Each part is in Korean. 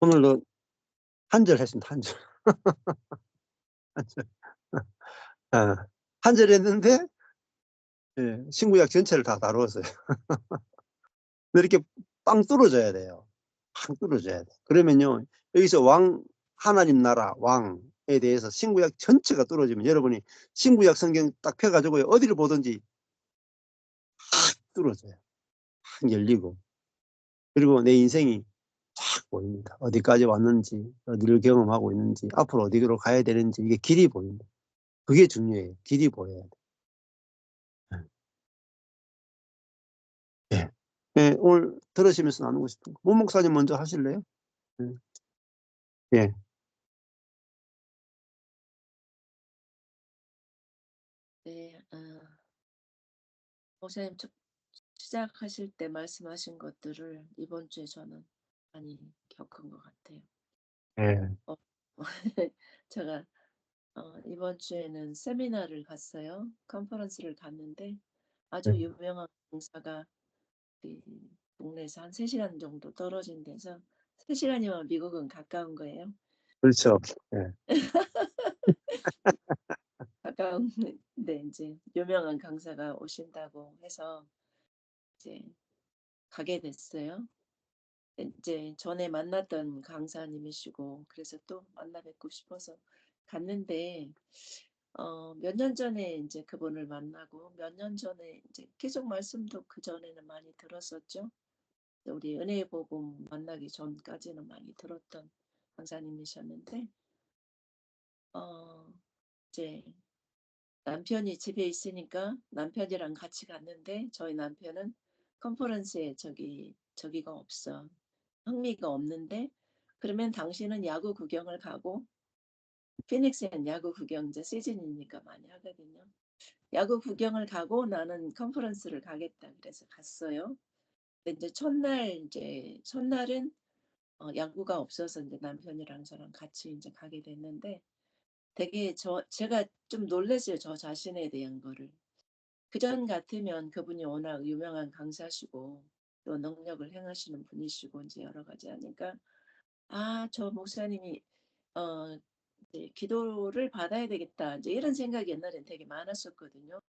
오늘도 한 절 했습니다, 한 절. 한 절. 어. 한 절 했는데 예 신구약 전체를 다 다루었어요. 근데 이렇게 빵 뚫어져야 돼요. 빵 뚫어져야 돼. 그러면요 여기서 왕 하나님 나라 왕에 대해서 신구약 전체가 뚫어지면 여러분이 신구약 성경 딱 펴 가지고요 어디를 보든지 확 뚫어져요. 확 열리고. 그리고 내 인생이 쫙 보입니다. 어디까지 왔는지, 어디를 경험하고 있는지, 앞으로 어디로 가야 되는지 이게 길이 보입니다. 그게 중요해요. 길이 보여야 돼요. 예. 예. 예. 오늘 들으시면서 나누고 싶은 거. 문 목사님 먼저 하실래요? 예. 예. 네. 목사님 시작하실 때 말씀하신 것들을 이번 주에 저는 많이 겪은 것 같아요. 예. 어 제가 이번 주에는 세미나를 갔어요. 컨퍼런스를 갔는데 예. 아주 유명한 강사가 그 동네에서 한 3 시간 정도 떨어진 데서 3 시간이면 미국은 가까운 거예요. 그렇죠. 예. 가까운데 인제 유명한 강사가 오신다고 해서 이제 가게 됐어요. 인제 전에 만났던 강사님이시고 그래서 또 만나 뵙고 싶어서 갔는데 몇 년 전에 인제 그분을 만나고 몇 년 전에 인제 계속 말씀도 그전에는 많이 들었었죠. 우리 은혜의 복음 만나기 전까지는 많이 들었던 강사님이셨는데 어 이제 남편이 집에 있으니까 남편이랑 같이 갔는데 저희 남편은 컨퍼런스에 저기가 없어. 흥미가 없는데 그러면 당신은 야구 구경을 가고 피닉스엔 야구 구경 이제 시즌이니까 많이 하거든요. 야구 구경을 가고 나는 컨퍼런스를 가겠다 그래서 갔어요. 근데 이제 첫날은 야구가 없어서 이제 남편이랑 저랑 같이 이제 가게 됐는데 되게 제가 좀 놀랐어요. 저 자신에 대한 거를. 그전 같으면 그분이 워낙 유명한 강사시고 또 능력을 행하시는 분이시고 이제 여러 가지 하니까 '아 저 목사님이 이제 기도를 받아야 되겠다.' 이제 이런 생각이 옛날엔 되게 많았었거든요.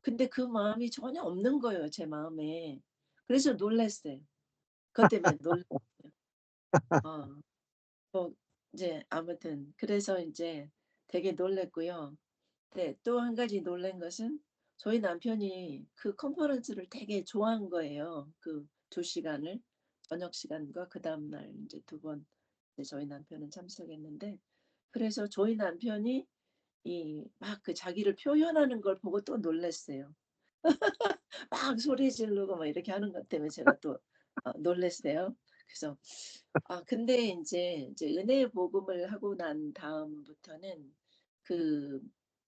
근데 그 마음이 전혀 없는 거예요, 제 마음에. 그래서 놀랐어요. 그것 때문에 놀랐어요. 어. 뭐 이제 아무튼 그래서 인제 되게 놀랐고요. 네. 또 한 가지 놀란 것은 저희 남편이 그 컨퍼런스를 되게 좋아한 거예요. 그 2 시간을. 저녁 시간과 그다음 날 인제 2번 이제 저희 남편은 참석했는데 그래서 저희 남편이 이 막 그 자기를 표현하는 걸 보고 또 놀랐어요. 막 소리 지르고 막 이렇게 하는 것 때문에 제가 또 놀랐어요. 그래서 근데 인제 은혜의 복음을 하고 난 다음부터는 그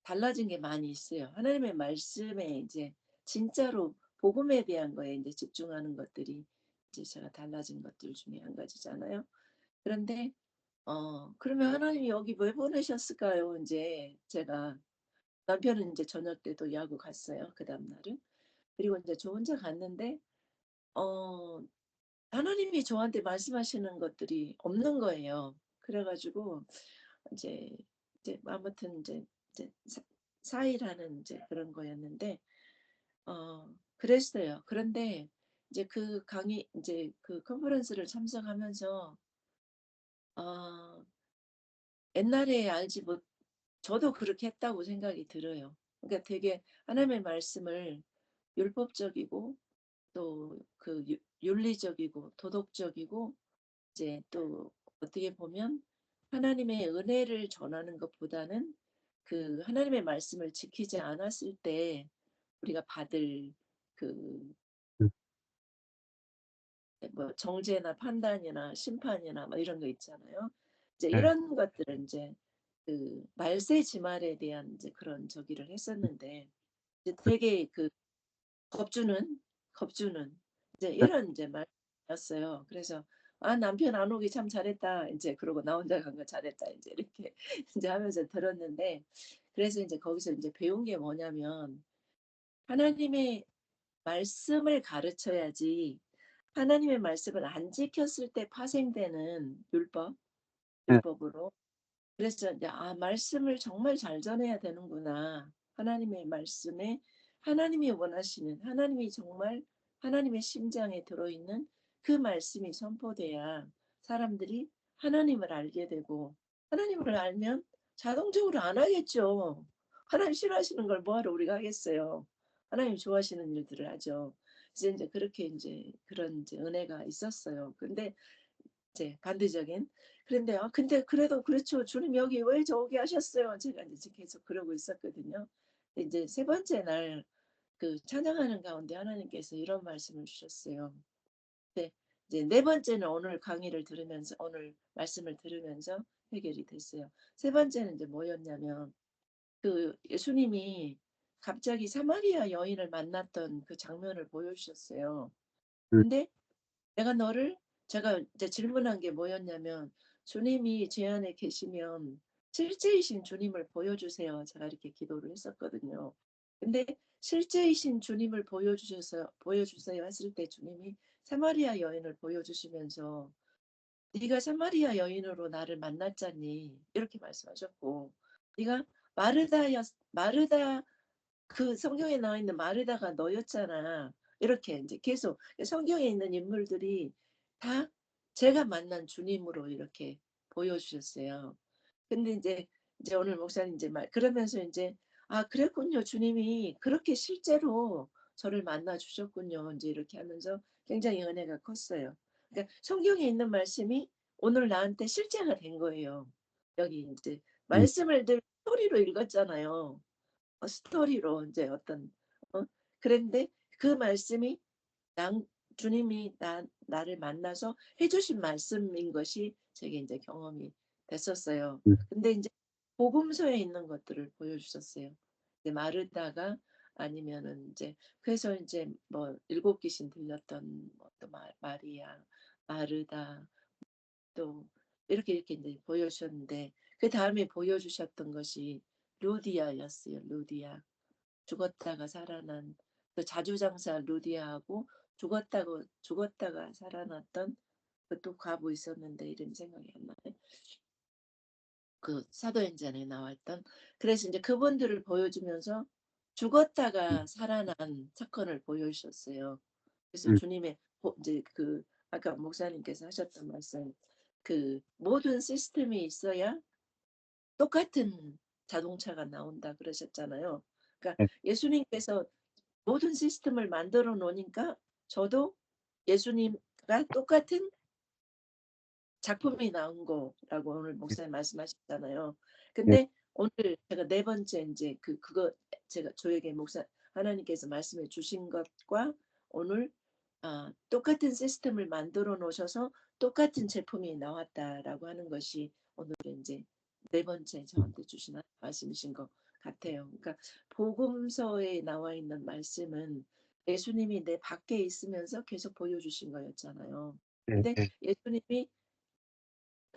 달라진 게 많이 있어요. 하나님의 말씀에 이제 진짜로 복음에 대한 거에 인제 집중하는 것들이 이제 제가 달라진 것들 중에 한 가지잖아요. 그런데 그러면 '하나님이 여기 왜 보내셨을까요?' 인제 제가 남편은 인제 저녁 때도 야구 갔어요, 그다음 날은. 그리고 인제 저 혼자 갔는데 어 하나님이 저한테 말씀하시는 것들이 없는 거예요. 그래 가지고 이제 아무튼 이제 사일하는 이제 그런 거였는데 그랬어요. 그런데 이제 그 강의 인제 그 컨퍼런스를 참석하면서 어 옛날에 알지 못 저도 그렇게 했다고 생각이 들어요. 그러니까 되게 하나님의 말씀을 율법적이고 또 그 윤리적이고 도덕적이고 이제 또 어떻게 보면 하나님의 은혜를 전하는 것보다는 그 하나님의 말씀을 지키지 않았을 때 우리가 받을 그 음. 뭐 정죄나 판단이나 심판이나 뭐 이런 거 있잖아요. 이제 예. 이런 것들은 이제 그 말세지말에 대한 이제 그런 저기를 했었는데 이제 되게 그 겁주는 이제 예. 이런 이제 말이었어요. 그래서 '아 남편 안 오기 참 잘했다.' 인제 그러고 '나 혼자 간 거 잘했다.' 인제 이렇게 인제 하면서 들었는데 그래서 인제 거기서 인제 배운 게 뭐냐면 하나님의 말씀을 가르쳐야지 하나님의 말씀을 안 지켰을 때 파생되는 네. 율법으로. 그래서 이제 말씀을 정말 잘 전해야 되는구나. 하나님의 말씀에 하나님이 원하시는, 하나님이 정말 하나님의 심장에 들어있는 그 말씀이 선포돼야 사람들이 하나님을 알게 되고, 하나님을 알면 자동적으로 안 하겠죠. 하나님 싫어하시는 걸 뭐하러 우리가 하겠어요. 하나님 좋아하시는 일들을 하죠. 그래서 이제 그렇게 이제 그런 이제 은혜가 있었어요. 근데 이제 반대적인. 그런데 근데 그래도 그렇죠. 주님 여기 왜 저기 하셨어요? 제가 이제 계속 그러고 있었거든요. 이제 세 번째 날 그 찬양하는 가운데 하나님께서 이런 말씀을 주셨어요. 네, 이제 네 번째는 오늘 강의를 들으면서, 오늘 말씀을 들으면서 해결이 됐어요. 세 번째는 이제 뭐였냐면, 그 예수님이 갑자기 사마리아 여인을 만났던 그 장면을 보여주셨어요. 음, 근데 내가 너를, 제가 이제 질문한 게 뭐였냐면, 주님이 제 안에 계시면 실제이신 주님을 보여주세요. 제가 이렇게 기도를 했었거든요. 근데 실제이신 주님을 보여주세요 했을 때 주님이 사마리아 여인을 보여주시면서 네가 사마리아 여인으로 나를 만났잖니 이렇게 말씀하셨고, 네가 마르다, 그 성경에 나와 있는 마르다가 너였잖아. 이렇게 이제 계속 성경에 있는 인물들이 다 제가 만난 주님으로 이렇게 보여주셨어요. 근데 이제 오늘 목사님 이제 그러면서 이제 그랬군요. 주님이 그렇게 실제로 저를 만나 주셨군요. 이제 이렇게 하면서 굉장히 은혜가 컸어요. 그러니까 성경에 있는 말씀이 오늘 나한테 실제가 된 거예요. 여기 이제 음, 말씀을 늘 스토리로 읽었잖아요. 스토리로 이제 어떤 그런데 그 말씀이 난 주님이 나를 만나서 해주신 말씀인 것이 제게 이제 경험이 됐었어요. 음, 근데 이제 복음서에 있는 것들을 보여주셨어요. 이제 마르다가 아니면은 이제 그래서 이제 뭐 일곱 귀신 들렸던 또 마리아, 마르다 또 이렇게 이제 보여주셨는데 그 다음에 보여주셨던 것이 루디아였어요. 루디아. 죽었다가 살아난 그 자주장사 루디아하고 죽었다가 살아났던 그 또 과부 있었는데 이름 생각이 안 나네. 그 사도행전에 나왔던. 그래서 이제 그분들을 보여주면서 죽었다가 살아난 사건을 보여주셨어요. 그래서 음, 주님의 이제 그 아까 목사님께서 하셨던 말씀, 그 모든 시스템이 있어야 똑같은 자동차가 나온다 그러셨잖아요. 그러니까 네. 예수님께서 모든 시스템을 만들어 놓으니까 저도 예수님과 똑같은 작품이 나온 거라고 오늘 목사님 말씀하셨잖아요. 네. 근데 오늘 제가 네 번째 이제 그거 제가 저에게 하나님께서 말씀해 주신 것과 오늘 똑같은 시스템을 만들어 놓으셔서 똑같은 제품이 나왔다라고 하는 것이 오늘 이제 네 번째 저한테 주신 말씀이신 것 같아요. 그러니까 복음서에 나와 있는 말씀은 예수님이 내 밖에 있으면서 계속 보여주신 거였잖아요. 네. 근데 네. 예수님이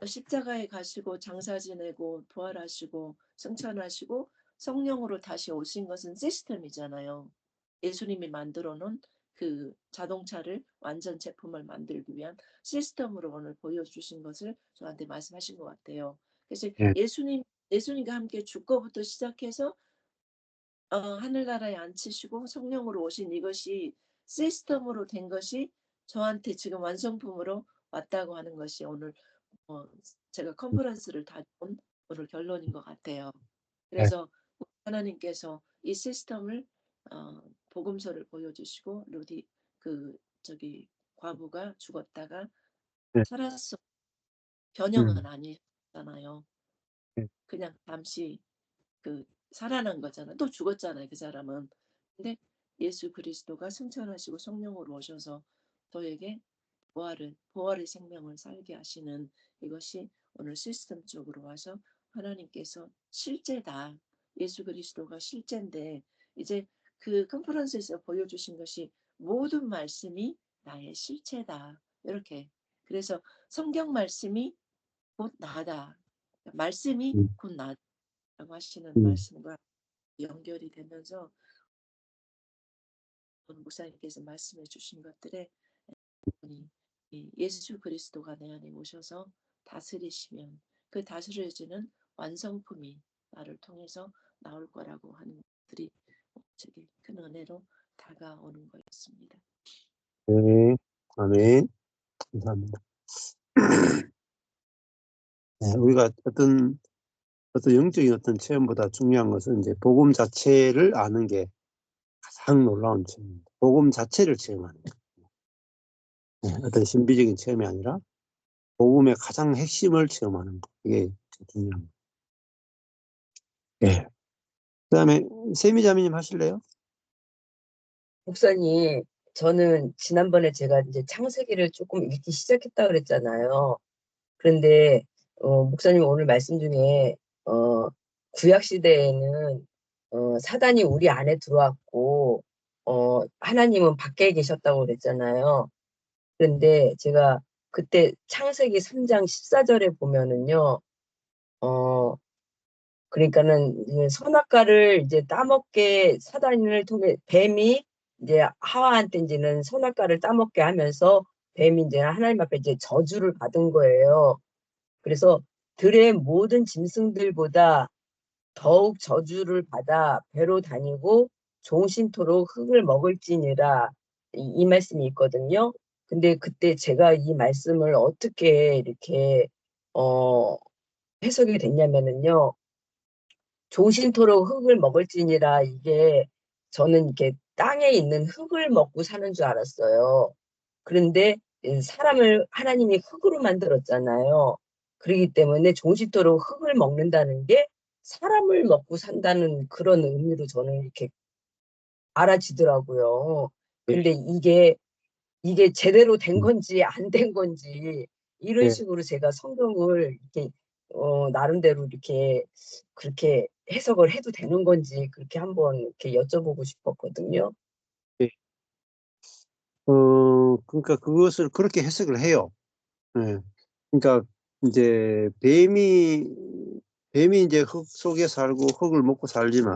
십자가에 가시고 장사 지내고 부활하시고 승천하시고 성령으로 다시 오신 것은 시스템이잖아요. 예수님이 만들어 놓은 그 자동차를 완전 제품을 만들기 위한 시스템으로 오늘 보여주신 것을 저한테 말씀하신 것 같아요. 그래서 네. 예수님과 함께 죽고부터 시작해서 하늘나라에 앉히시고 성령으로 오신 이것이 시스템으로 된 것이 저한테 지금 완성품으로 왔다고 하는 것이 오늘 제가 컨퍼런스를 다녀온 오늘 결론인 것 같아요. 네. 그래서 하나님께서 이 시스템을 복음서를 보여주시고 루디 그 저기 과부가 죽었다가 네. 살았어. 변형은 음, 아니잖아요. 네. 그냥 잠시 그 살아난 거잖아요. 또 죽었잖아요. 그 사람은. 근데 예수 그리스도가 승천하시고 성령으로 오셔서 저에게 부활의 생명을 살게 하시는 이것이 오늘 시스템적으로 와서 하나님께서 실제다. 예수 그리스도가 실제인데 이제 그 컨퍼런스에서 보여주신 것이 모든 말씀이 나의 실체다. 이렇게. 그래서 성경 말씀이 곧 나다. 말씀이 음, 곧 나다라고 하시는 음. 말씀과 연결이 되면서 오늘 목사님께서 말씀해 주신 것들에 이 예수 그리스도가 내 안에 오셔서 다스리시면 그 다스려지는 완성품이 나를 통해서 나올 거라고 하는 것들이 제게 큰 은혜로 다가오는 거였습니다. 네, 아멘. 감사합니다. 네, 우리가 어떤 영적인 어떤 체험보다 중요한 것은 이제 복음 자체를 아는 게 가장 놀라운 체험입니다. 복음 자체를 체험하는 거. 네, 어떤 신비적인 체험이 아니라 복음의 가장 핵심을 체험하는 거. 이게 중요한 거. 예. 그다음에 세미자매님 하실래요? 목사님, 저는 지난번에 제가 이제 창세기를 조금 읽기 시작했다 그랬잖아요. 그런데 목사님 오늘 말씀 중에 구약 시대에는 사단이 우리 안에 들어왔고 하나님은 밖에 계셨다고 그랬잖아요. 그런데 제가 그때 창세기 3장 14절에 보면은요. 그러니까는 이제 선악과를 이제 따먹게 사단을 통해 뱀이 이제 하와한테 이제는 선악과를 따먹게 하면서 뱀이 이제 하나님 앞에 이제 저주를 받은 거예요. 그래서 들의 모든 짐승들보다 더욱 저주를 받아 배로 다니고 종신토록 흙을 먹을지니라 이 말씀이 있거든요. 근데 그때 제가 이 말씀을 어떻게 이렇게 어 해석이 됐냐면은요. 종신토록 흙을 먹을지니라 이게 저는 이렇게 땅에 있는 흙을 먹고 사는 줄 알았어요. 그런데 사람을 하나님이 흙으로 만들었잖아요. 그렇기 때문에 종신토록 흙을 먹는다는 게 사람을 먹고 산다는 그런 의미로 저는 이렇게 알아지더라고요. 예, 근데 이게 제대로 된 건지 안 된 건지 이런 예, 식으로 제가 성경을 이렇게 나름대로 이렇게 그렇게 해석을 해도 되는 건지 그렇게 한번 이렇게 여쭤보고 싶었거든요. 예. 그러니까 그것을 그렇게 해석을 해요. 예. 그러니까 이제 뱀이 이제 흙 속에 살고 흙을 먹고 살지만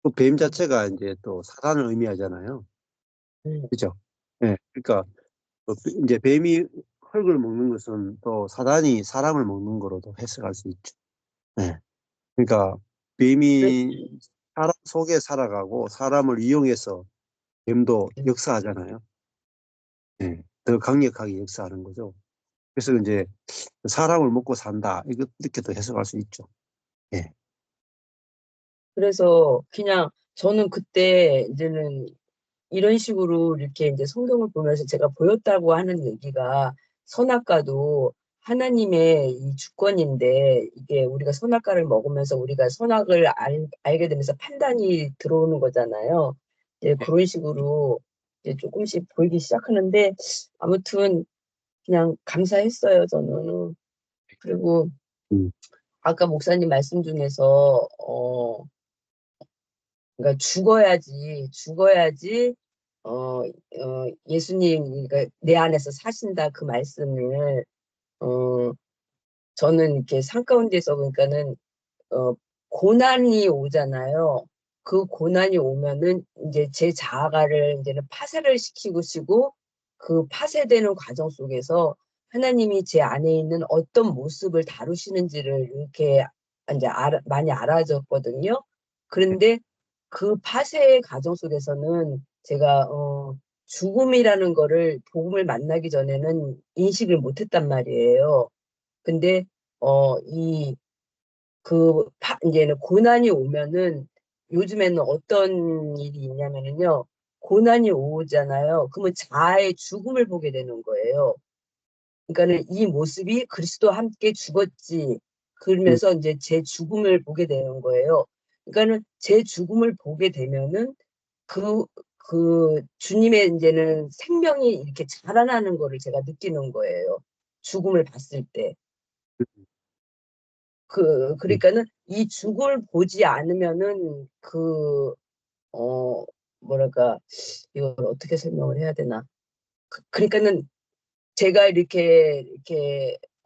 그 뱀 자체가 이제 또 사단을 의미하잖아요. 음, 그죠? 예. 그러니까 이제 뱀이 흙을 먹는 것은 또 사단이 사람을 먹는 거로도 해석할 수 있죠. 예. 그러니까 그래, 뱀이 사람 속에 살아가고 사람을 이용해서 뱀도 음, 역사하잖아요. 예. 더 강력하게 역사하는 거죠. 그래서 이제 사람을 먹고 산다. 이렇게도 해석할 수 있죠. 예. 그래서 그냥 저는 그때 이제는 이런 식으로 이렇게 이제 성경을 보면서 제가 보였다고 하는 얘기가 선악과도 하나님의 이 주권인데 이게 우리가 선악과를 먹으면서 우리가 선악을 알게 되면서 판단이 들어오는 거잖아요. 이제 그런 식으로 이제 조금씩 보이기 시작하는데 아무튼 그냥 감사했어요, 저는. 그리고 음. 아까 목사님 말씀 중에서 그러니까 죽어야지 예수님 그러니까 내 안에서 사신다 그 말씀을 어 저는 이렇게 산 가운데서 그러니까는 어 고난이 오잖아요. 그 고난이 오면은 이제 제 자아를 이제는 파쇄를 시키고 그 파쇄되는 과정 속에서 하나님이 제 안에 있는 어떤 모습을 다루시는지를 이렇게 이제 많이 알아졌거든요. 그런데 그 파쇄의 과정 속에서는 제가 죽음이라는 거를 복음을 만나기 전에는 인식을 못했단 말이에요. 근데 이 이제는 고난이 오면은 요즘에는 어떤 일이 있냐면은요. 고난이 오잖아요. 그러면 자아의 죽음을 보게 되는 거예요. 그러니까는 이 모습이 그리스도와 함께 죽었지. 음. 그러면서 이제 제 죽음을 보게 되는 거예요. 그러니까는 제 죽음을 보게 되면은 그, 그 주님의 이제는 생명이 이렇게 자라나는 거를 제가 느끼는 거예요. 죽음을 봤을 때. 음. 그러니까는 이 죽음을 보지 않으면은 뭐랄까, 이걸 어떻게 설명을 해야 되나. 그러니까는 제가 이렇게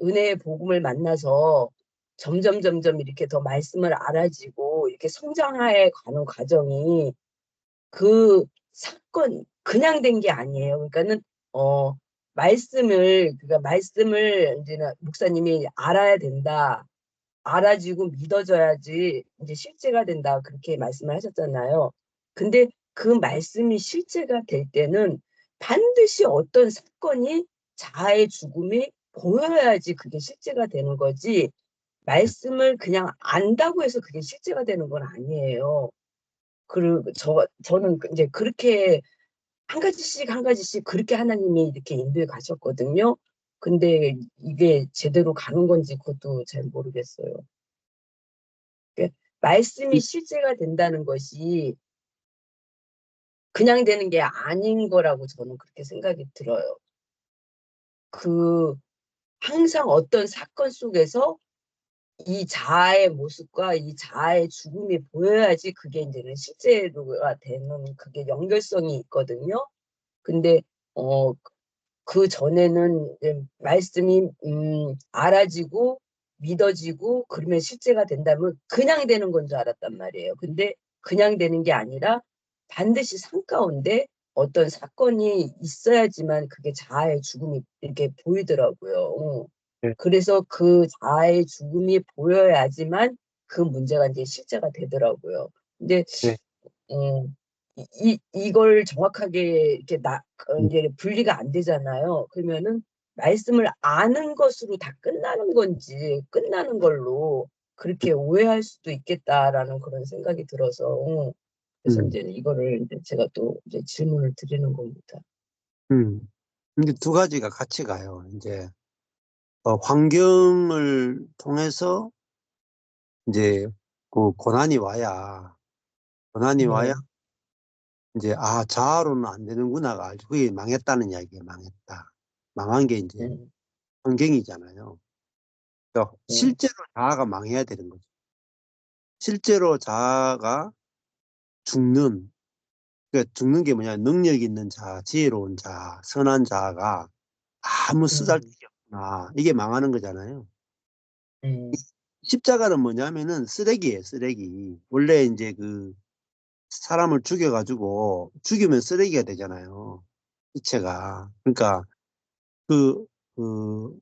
은혜의 복음을 만나서 점점 이렇게 더 말씀을 알아지고 이렇게 성장해 가는 과정이 그 사건, 그냥 된 게 아니에요. 그러니까는 그러니까 말씀을 이제는 목사님이 알아야 된다. 알아지고 믿어져야지 이제 실제가 된다. 그렇게 말씀을 하셨잖아요. 근데 그 말씀이 실제가 될 때는 반드시 어떤 사건이 자아의 죽음이 보여야지 그게 실제가 되는 거지. 말씀을 그냥 안다고 해서 그게 실제가 되는 건 아니에요. 그리고 저는 이제 그렇게 한 가지씩 그렇게 하나님이 이렇게 인도해 가셨거든요. 근데 이게 제대로 가는 건지 그것도 잘 모르겠어요. 말씀이 실제가 된다는 것이 그냥 되는 게 아닌 거라고 저는 그렇게 생각이 들어요. 항상 어떤 사건 속에서 이 자아의 모습과 이 자아의 죽음이 보여야지 그게 이제는 실제로가 되는 그게 연결성이 있거든요. 근데 그 전에는 말씀이 알아지고 믿어지고 그러면 실제가 된다면 그냥 되는 건 줄 알았단 말이에요. 근데 그냥 되는 게 아니라 반드시 삶 가운데 어떤 사건이 있어야지만 그게 자아의 죽음이 이렇게 보이더라고요. 네. 그래서 그 자아의 죽음이 보여야지만 그 문제가 이제 실제가 되더라고요. 근데 네. 이걸 정확하게 이렇게 음. 이제 분리가 안 되잖아요. 그러면은 말씀을 아는 것으로 다 끝나는 건지 끝나는 걸로 그렇게 오해할 수도 있겠다라는 그런 생각이 들어서 그래서 이제 이거를 이제 제가 또 이제 질문을 드리는 겁니다. 근데 두 가지가 같이 가요. 이제 환경을 통해서 이제 그 고난이 와야 네. 이제 자아로는 안 되는구나가 알죠. 그게 망했다는 이야기예요. 망했다. 망한 게 이제 네. 환경이잖아요. 그러니까 네. 실제로 자아가 망해야 되는 거죠. 실제로 자아가 죽는, 그러니까 죽는 게 뭐냐, 능력 있는 자아, 지혜로운 자아, 선한 자아가 아무 쓰잘데기 없구나. 이게 망하는 거잖아요. 네. 십자가는 뭐냐면은 쓰레기예요, 쓰레기. 원래 이제 그 사람을 죽여가지고 죽이면 쓰레기가 되잖아요. 시체가. 그러니까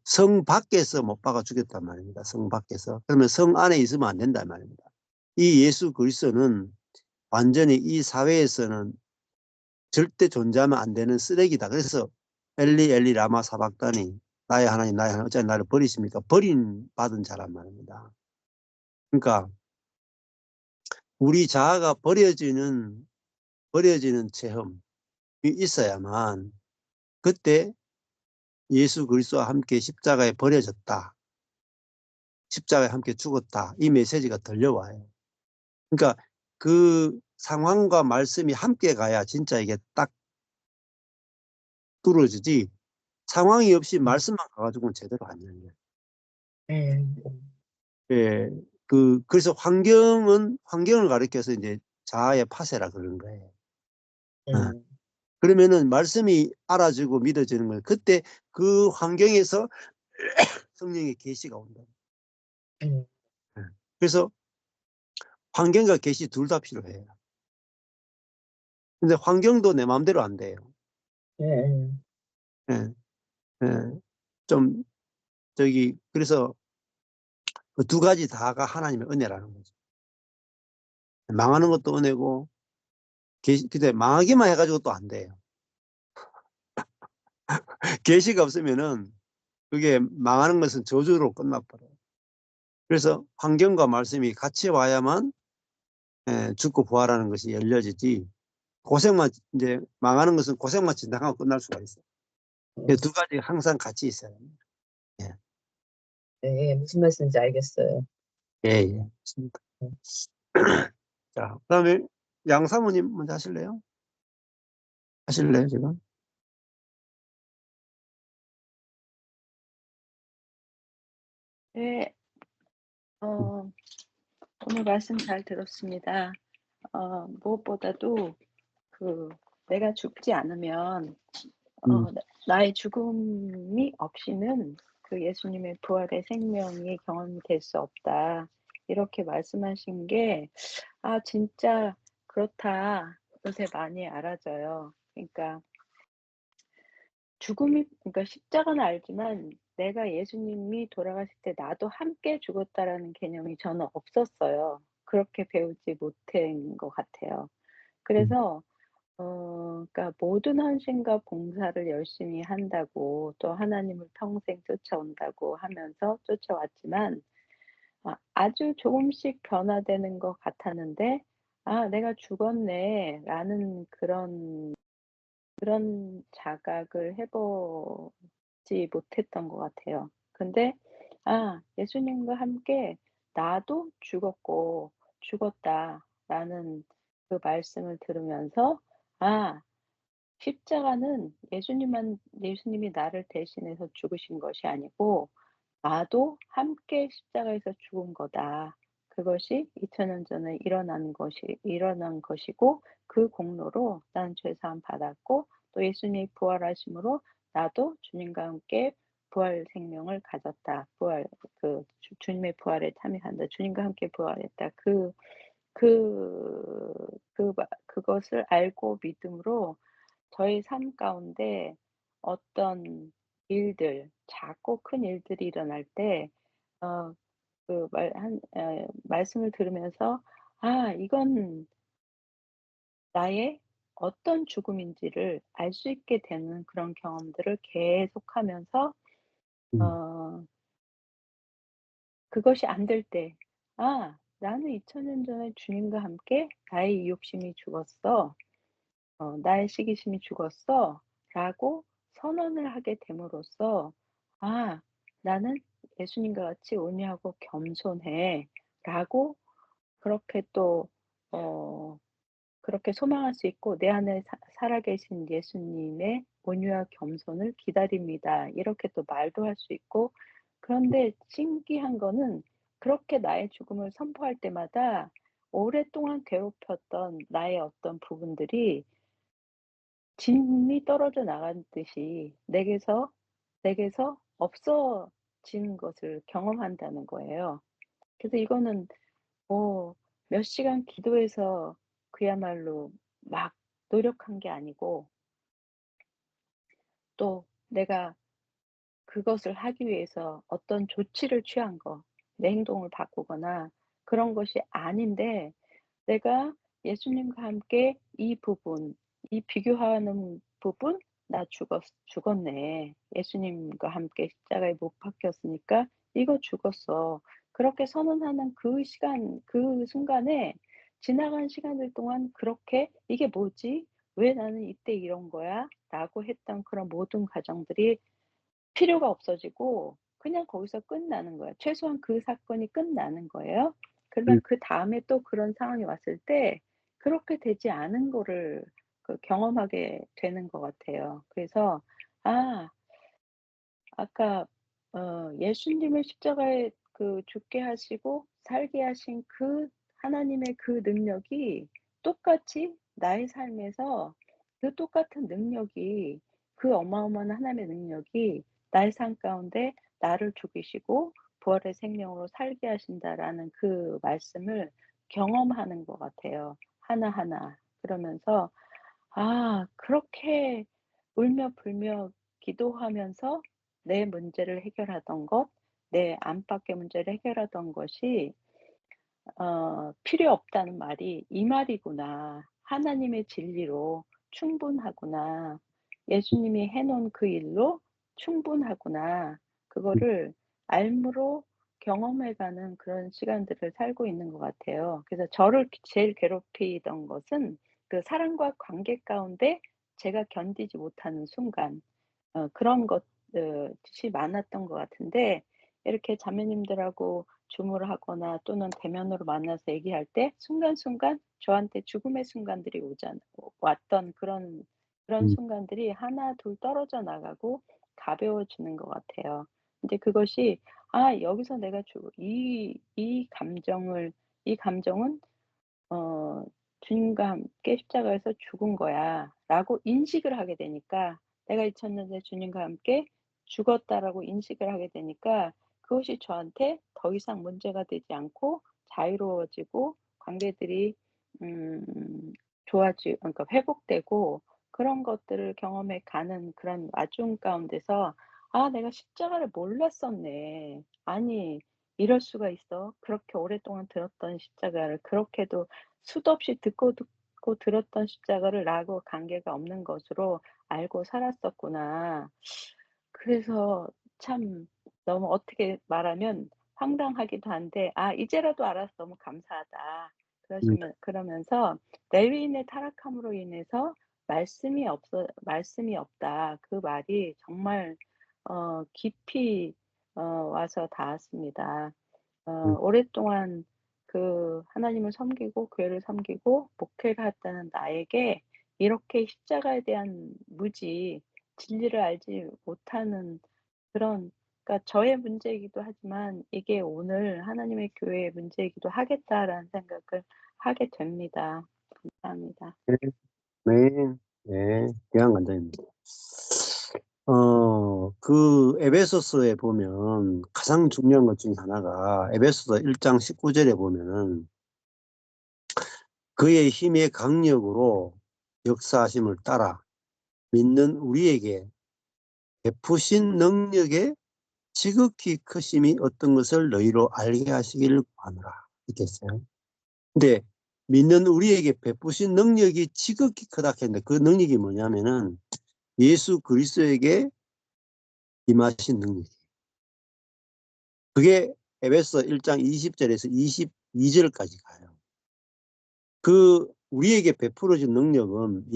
성 밖에서 못 박아 죽였단 말입니다. 성 밖에서. 그러면 성 안에 있으면 안 된단 말입니다. 이 예수 그리스도는 완전히 이 사회에서는 절대 존재하면 안 되는 쓰레기다. 그래서 엘리 엘리 라마 사박다니, 나의 하나님 나의 하나님 어찌 나를 버리십니까? 버림받은 자란 말입니다. 그러니까 우리 자아가 버려지는 체험이 있어야만 그때 예수 그리스도와 함께 십자가에 버려졌다. 십자가에 함께 죽었다. 이 메시지가 들려와요. 그러니까 그 상황과 말씀이 함께 가야 진짜 이게 딱 뚫어지지, 상황이 없이 말씀만 가가지고는 제대로 안 열려요. 네. 예. 그래서 환경을 가리켜서 이제 자아의 파쇄라 그러는 거예요. 어. 그러면은 말씀이 알아지고 믿어지는 거예요. 그때 그 환경에서 성령의 계시가 온다. 그래서 환경과 계시 둘 다 필요해요. 근데 환경도 내 마음대로 안 돼요. 네. 예. 예. 좀 그래서 그 두 가지 다가 하나님의 은혜라는 거죠. 망하는 것도 은혜고 근데 망하기만 해가지고 또 안 돼요. 계시가 없으면은 그게 망하는 것은 저주로 끝나버려요. 그래서 환경과 말씀이 같이 와야만 죽고 부활하는 것이 열려지지, 고생만 이제 망하는 것은 고생만 지나가고 끝날 수가 있어요. 두 가지 항상 같이 있어야 합니다. 예. 네, 무슨 말씀인지 알겠어요. 예. 좋습니다. 자, 그다음에 양 사모님 먼저 하실래요? 하실래요, 지금? 네, 오늘 말씀 잘 들었습니다. 무엇보다도 내가 죽지 않으면 나의 죽음이 없이는 그 예수님의 부활의 생명이 경험이 될 수 없다. 이렇게 말씀하신 게 진짜 그렇다. 요새 많이 알아져요. 그러니까 죽음이 그러니까 십자가는 알지만 내가 예수님이 돌아가실 때 나도 함께 죽었다라는 개념이 저는 없었어요. 그렇게 배우지 못한 것 같아요. 그래서 그러니까 모든 헌신과 봉사를 열심히 한다고 또 하나님을 평생 쫓아온다고 하면서 쫓아왔지만 아주 조금씩 변화되는 것 같았는데 '아 내가 죽었네.'라는 그런 자각을 해 보지 못했던 것 같아요. 근데 예수님과 함께 '나도 죽었고 죽었다.'라는 그 말씀을 들으면서 '아 십자가는 예수님이 나를 대신해서 죽으신 것이 아니고 나도 함께 십자가에서 죽은 거다. 그것이 2000년 전에 일어난 것이고 그 공로로 난 죄 사함 받았고 또 예수님이 부활하심으로 나도 주님과 함께 부활 생명을 가졌다. 주님의 부활에 참여한다. 주님과 함께 부활했다. 그것을 알고 믿음으로 저의 삶 가운데 어떤 일들, 작고 큰 일들이 일어날 때 말씀을 들으면서 이건 나의 어떤 죽음인지를 알 수 있게 되는 그런 경험들을 계속하면서 음. 어 그것이 안 될 때 나는 2000년 전에 주님과 함께 나의 이욕심이 죽었어. 나의 시기심이 죽었어.'라고 선언을 하게 됨으로써 '나는 예수님과 같이 온유하고 겸손해.'라고 그렇게 또 어 그렇게 소망할 수 있고 '내 안에 살아계신 예수님의 온유와 겸손을 기다립니다.' 이렇게 또 말도 할 수 있고 그런데 신기한 거는 그렇게 나의 죽음을 선포할 때마다 오랫동안 괴롭혔던 나의 어떤 부분들이 진이 떨어져 나간 듯이 내게서 없어지는 것을 경험한다는 거예요. 그래서 이거는 뭐 몇 시간 기도해서 그야말로 막 노력한 게 아니고 또 내가 그것을 하기 위해서 어떤 조치를 취한 내 행동을 바꾸거나 그런 것이 아닌데 내가 예수님과 함께 이 비교하는 부분 '나 죽었네. 예수님과 함께 십자가에 못 박혔으니까 이거 죽었어.' 그렇게 선언하는 그 순간에 지나간 시간들 동안 그렇게 '이게 뭐지? 왜 나는 이때 이런 거야?'라고 했던 그런 모든 과정들이 필요가 없어지고 그냥 거기서 끝나는 거예요. 최소한 그 사건이 끝나는 거예요. 그러면 음. 그다음에 또 그런 상황이 왔을 때 그렇게 되지 않은 거를 경험하게 되는 것 같아요. 그래서 아 아까 예수님을 십자가에 죽게 하시고 살게 하신 그 하나님의 그 능력이 똑같이 나의 삶에서 그 똑같은 능력이 그 어마어마한 하나님의 능력이 나의 삶 가운데 나를 죽이시고 부활의 생명으로 살게 하신다라는 그 말씀을 경험하는 것 같아요, 하나하나. 그러면서 그렇게 울며 불며 기도하면서 내 문제를 해결하던 것, 내 안팎의 문제를 해결하던 것이 필요 없다는 말이 이 말이구나. 하나님의 진리로 충분하구나. 예수님이 해 놓은 그 일로 충분하구나. 그거를 알므로 경험해 가는 그런 시간들을 살고 있는 것 같아요. 그래서 저를 제일 괴롭히던 것은 그 사람과 관계 가운데 제가 견디지 못하는 순간 그런 것이 많았던 것 같은데 이렇게 자매님들하고 줌을 하거나 또는 대면으로 만나서 얘기할 때 순간순간 저한테 죽음의 순간들이 왔던 그런 음. 순간들이 하나 둘 떨어져 나가고 가벼워지는 것 같아요. 근데 그것이 여기서 내가 이 감정은 어 '주님과 함께 십자가에서 죽은 거야.'라고 인식을 하게 되니까 '내가 2000년 전에 주님과 함께 죽었다.'라고 인식을 하게 되니까 그것이 저한테 더 이상 문제가 되지 않고 자유로워지고 관계들이 음 그러니까 회복되고 그런 것들을 경험해 가는 그런 와중 가운데서 '아 내가 십자가를 몰랐었네. 아니 이럴 수가 있어. 그렇게 오랫동안 들었던 십자가를 그렇게도 수도 없이 듣고 들었던 십자가를 나하고 관계가 없는 것으로 알고 살았었구나.' 그래서 참 너무 어떻게 말하면 황당하기도 한데 '아 이제라도 알아서 너무 감사하다.' 음. 그러면서 레위인의 타락함으로 인해서 말씀이 없다. 그 말이 정말 깊이 와서 닿았습니다. 음. 오랫동안 그 하나님을 섬기고 교회를 섬기고 목회를 했다는 나에게 이렇게 십자가에 대한 무지, 진리를 알지 못하는 그런, 그러니까 저의 문제이기도 하지만 이게 오늘 하나님의 교회의 문제이기도 하겠다라는 생각을 하게 됩니다. 감사합니다. 네. 네. 네. 귀한 간증입니다. 그 에베소서에 보면 가장 중요한 것 중에 하나가 에베소서 1장 19절에 보면은 그의 힘의 강력으로 역사하심을 따라 믿는 우리에게 베푸신 능력의 지극히 크심이 어떤 것을 너희로 알게 하시기를 구하노라. 이렇게 했어요. 근데 믿는 우리에게 베푸신 능력이 지극히 크다 했는데 그 능력이 뭐냐면은 예수 그리스도에게 임하신 능력이에요. 그게 에베소 1장 20절에서 22절까지 가요. 그 우리에게 베풀어진 능력은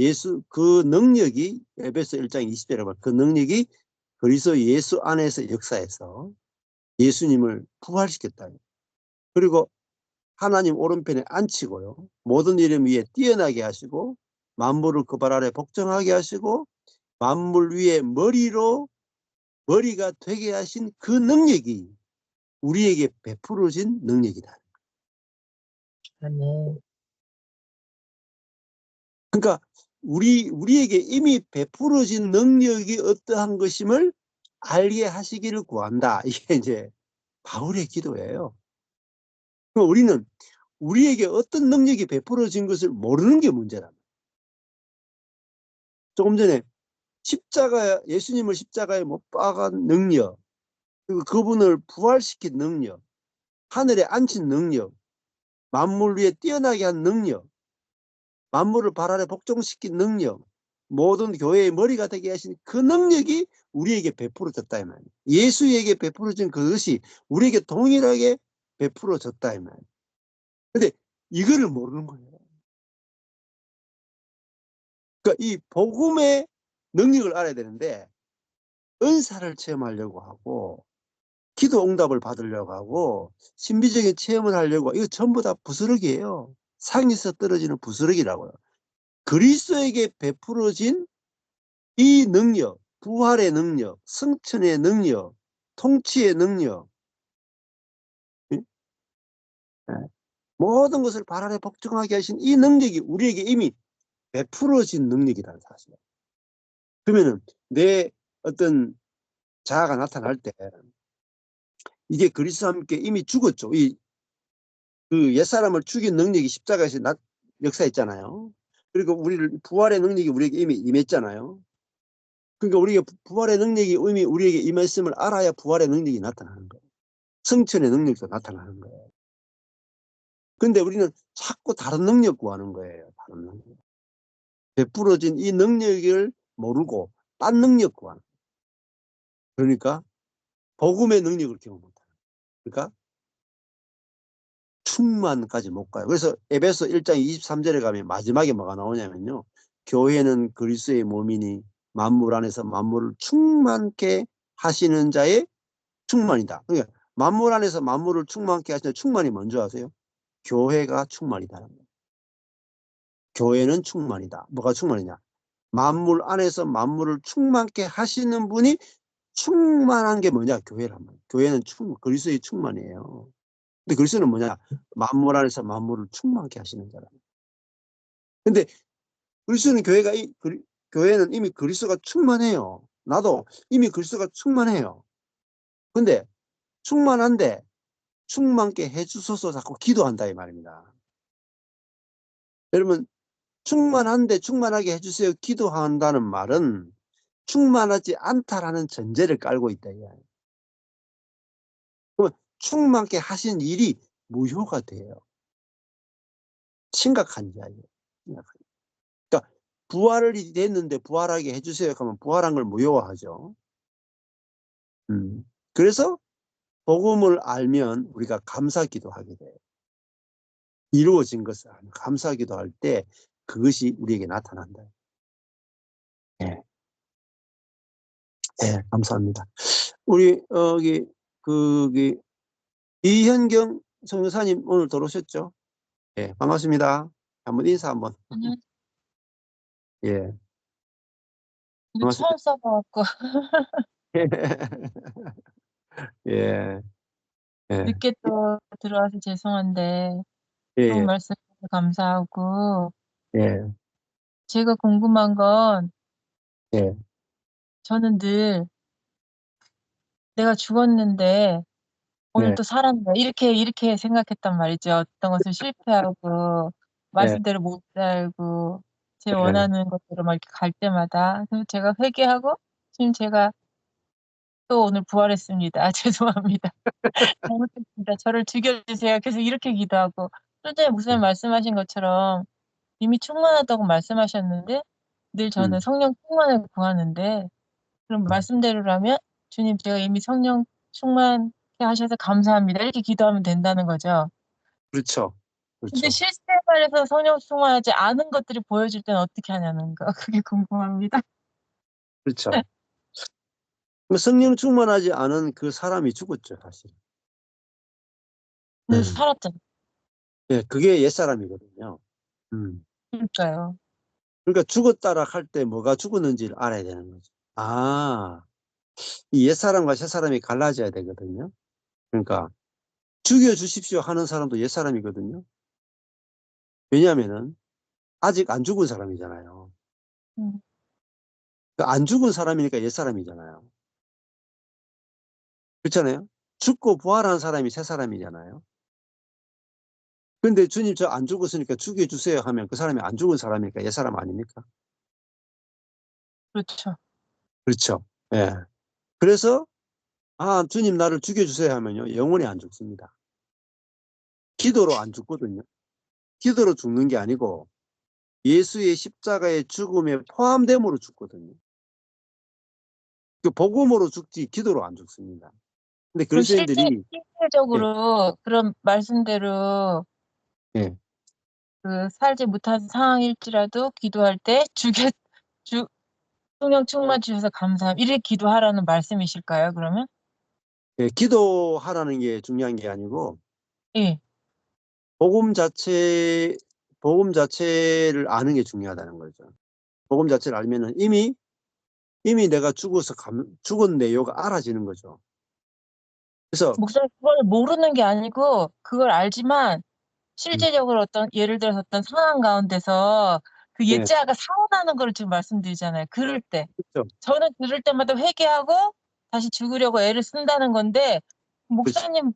그 능력이 에베소 1장 20절에 보면 그 능력이 그리스도 예수 안에서 역사해서 예수님을 부활시켰다. 그리고 하나님 오른편에 앉히고요. 모든 이름 위에 뛰어나게 하시고 만물을 그 발 아래 복종하게 하시고 만물 위에 머리가 되게 하신 그 능력이 우리에게 베풀어진 능력이다. 아멘. 그러니까 우리에게 이미 베풀어진 능력이 어떠한 것임을 알게 하시기를 구한다. 이게 이제 바울의 기도예요. 그러니까 우리는 우리에게 어떤 능력이 베풀어진 것을 모르는 게 문제란 말이에요. 조금 전에 예수님을 십자가에 못 박은 능력, 그리고 그분을 부활시킨 능력, 하늘에 앉힌 능력, 만물 위에 뛰어나게 한 능력, 만물을 발 아래 복종시킨 능력, 모든 교회의 머리가 되게 하신 그 능력이 우리에게 베풀어졌다 이 말이에요. 예수에게 베풀어진 그것이 우리에게 동일하게 베풀어졌다 이 말이에요. 근데 이거를 모르는 거예요. 그러니까 이 복음의 능력을 알아야 되는데 은사를 체험하려고 하고 기도 응답을 받으려고 하고 신비적인 체험을 하려고 이거 전부 다 부스러기예요. 상에서 떨어지는 부스러기라고요. 그리스도에게 베풀어진 이 능력, 부활의 능력, 승천의 능력, 통치의 능력, 모든 것을 발 아래 복종하게 하신 이 능력이 우리에게 이미 베풀어진 능력이라는 사실. 그러면은 내 어떤 자아가 나타날 때 이게 그리스도와 함께 이미 죽었죠. 그 옛사람을 죽인 능력이 십자가에서 역사했잖아요. 그리고 우리를 부활의 능력이 우리에게 이미 임했잖아요. 그러니까 우리가 부활의 능력이 이미 우리에게 임했음을 알아야 부활의 능력이 나타나는 거예요. 승천의 능력도 나타나는 거예요. 근데 우리는 자꾸 다른 능력 구하는 거예요. 다른 능력. 베풀어진 이 능력을 모르고 딴 능력 구하는 거예요. 그러니까 복음의 능력을 경험 못하는 거예요. 그러니까 충만까지 못 가요. 그래서 에베소 1장 23절에 가면 마지막에 뭐가 나오냐면요. 교회는 그리스도의 몸이니 만물 안에서 만물을 충만케 하시는 자의 충만이다. 그러니까 만물 안에서 만물을 충만케 하시는 충만이 뭔지 아세요? 교회가 충만이다는 거예요. 교회는 충만이다. 뭐가 충만이냐? 만물 안에서 만물을 충만케 하시는 분이 충만한 게 뭐냐? 교회란 말이에요. 교회는 그리스도의 충만이에요. 근데 그리스도는 뭐냐? 만물 안에서 만물을 충만케 하시는 자라. 근데 그리스도는 교회는 이미 그리스도가 충만해요. 나도 이미 그리스도가 충만해요. 근데 충만한데 충만케 해주소서 자꾸 기도한다 이 말입니다. 여러분 충만한데 충만하게 해주세요 기도한다는 말은 충만하지 않다라는 전제를 깔고 있다. 그러면 충만하게 하신 일이 무효가 돼요. 심각한 이야기예요. 그러니까 부활이 됐는데 부활하게 해주세요 하면 부활한 걸 무효화하죠. 그래서 복음을 알면 우리가 감사기도 하게 돼요. 이루어진 것을 알면 감사기도 할 때 그것이 우리에게 나타난다. 예. 예, 감사합니다. 우리 이현경 선교사님 오늘 들어오셨죠? 예, 반갑습니다. 한번 인사 한번. 아니요, 예, 이거 처음 써봐갖고 예, 예, 늦게 또 들어와서 죄송한데 예, 좋은 말씀 해주셔서 감사하고 예, 제가 궁금한 건 예, 저는 늘 내가 죽었는데 오늘 네, 또 살았네 이렇게 생각했단 말이죠. 어떤 것을 실패하고 예, 말씀대로 못 살고 제 예, 원하는 것대로 막 이렇게 갈 때마다 그래서 제가 회개하고 지금 제가 또 오늘 부활했습니다. 죄송합니다. 잘못했습니다. 저를 죽여주세요. 계속 이렇게 기도하고 좀 전에 목사님 말씀하신 것처럼 이미 충만하다고 말씀하셨는데 늘 저는 성령 충만을 구하는데 그럼 말씀대로라면 주님 제가 이미 성령 충만케 하셔서 감사합니다. 이렇게 기도하면 된다는 거죠. 그렇죠. 근데 그렇죠. 실생활에서 성령 충만하지 않은 것들이 보여질 때는 어떻게 하냐는 거. 그게 궁금합니다. 그렇죠. 성령 충만하지 않은 그 사람이 죽었죠, 사실. 근데 살았잖아요. 예, 그게 옛사람이거든요. 그러니까요. 그러니까 죽었다라 할 때 뭐가 죽었는지를 알아야 되는 거죠. 아, 이 옛사람과 새사람이 갈라져야 되거든요. 그러니까 죽여주십시오 하는 사람도 옛사람이거든요. 왜냐하면은 아직 안 죽은 사람이잖아요. 음, 그러니까 안 죽은 사람이니까 옛사람이잖아요. 그렇잖아요. 죽고 부활한 사람이 새사람이잖아요. 근데 주님 저 안 죽었으니까 죽여주세요 하면 그 사람이 안 죽은 사람이니까 옛사람 아닙니까? 그렇죠. 그렇죠. 예. 그래서 아 주님 나를 죽여주세요 하면요 영원히 안 죽습니다. 기도로 안 죽거든요. 기도로 죽는 게 아니고 예수의 십자가의 죽음에 포함됨으로 죽거든요. 그 복음으로 죽지 기도로 안 죽습니다. 근데 그럼 그리스도인들이 실질적으로 그런 말씀대로 예, 그 살지 못한 상황일지라도 기도할 때 성령 충만 주셔서 감사합니다. 이렇게 기도하라는 말씀이실까요, 그러면? 예, 기도하라는 게 중요한 게 아니고 예. 복음 자체를 아는 게 중요하다는 거죠. 복음 자체를 알면은 이미 내가 죽은 내용가 알아지는 거죠. 그래서 목사님 그걸 모르는 게 아니고 그걸 알지만 음, 실제적으로 어떤 예를 들어서 어떤 상황 가운데서 그 네, 예자가 사원하는 걸 지금 말씀드리잖아요. 그럴 때. 그렇죠. 저는 그럴 때마다 회개하고 다시 죽으려고 애를 쓴다는 건데 그렇죠. 목사님